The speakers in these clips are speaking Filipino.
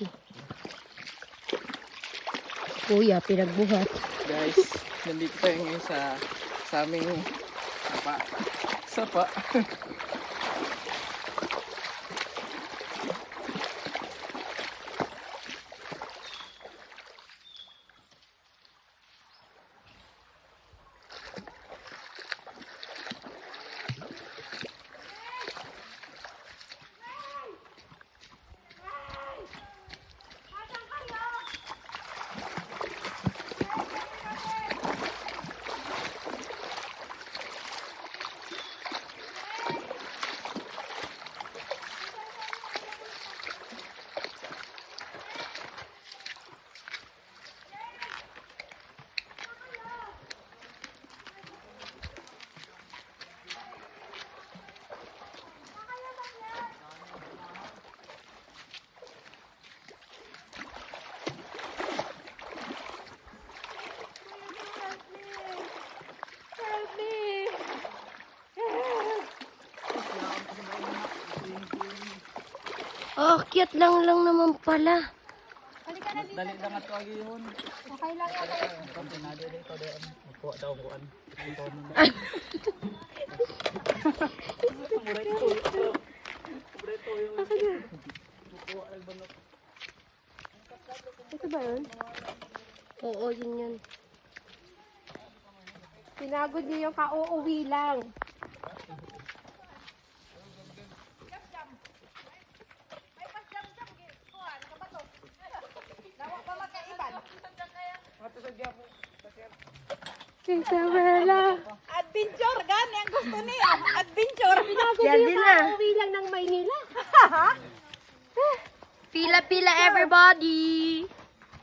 Sushi. Kuya, pinagbuhat. Guys, nandito tayo ngayon sa aming sapa. Oh, cute lang naman pala. Halika na dito. Dali lang at wag yun. Okay lang yan. Kampi na dito doon. Kuha daw kuan. Ito ba yun? Oo, yun. Pinagod niyo yung kauuwi lang. Isabela. Adventure, gani ang gusto niya. Adventure. Pinagod Yan niyo din yung na. kauuwi lang ng Maynila. Pila everybody.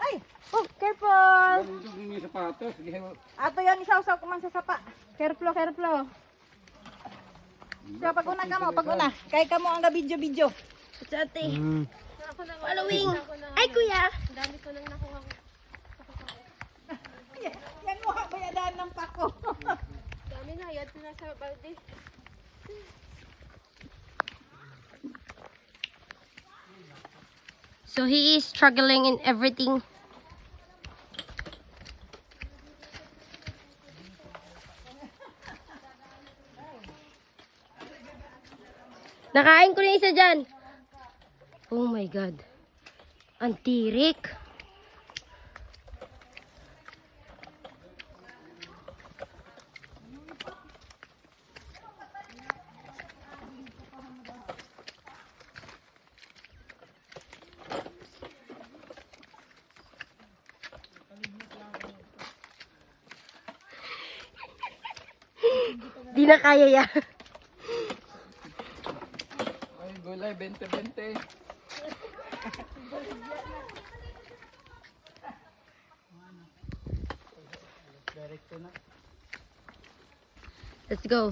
Ay, oh, careful. Yung sapatos. Ato yan, isaw-saw ko man sa sapa. Careful. So, pag-una ka mo, pag-una. Kaya ka mo ang video-video. Sa ate. Following. Ay, kuya. Dami ko nang nakuha ko. Yan mo, bayadaan ng pako. Dami na, yan na sa balde. So he is struggling in everything. Nakain ko na isa dyan. Oh my God. Ang tirik. Di na kaya yan. Ay, gulay 20-20. Direct na. Let's go.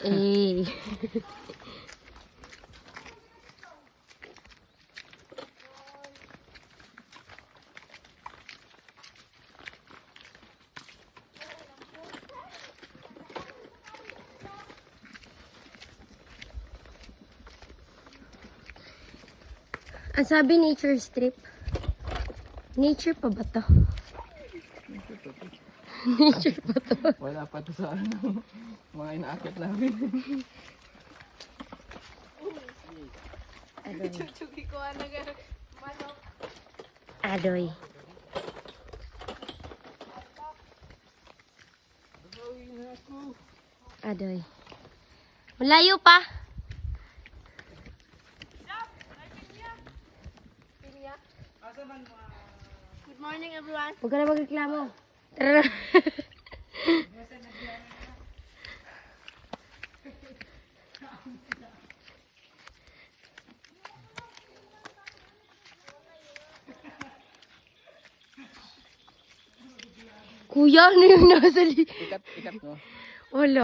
Eh. Ang sabi nature strip. Nature pa ba to? Nature pa to. Wala pa to sa ano. Mga inaakit namin. Chuchugi ko na manok. Adoy. Adoy. Malayo pa. Good morning, everyone. Huwag ka na magreklamo. Tara na. Kuya, ano yung nasa Ikat mo. Wala.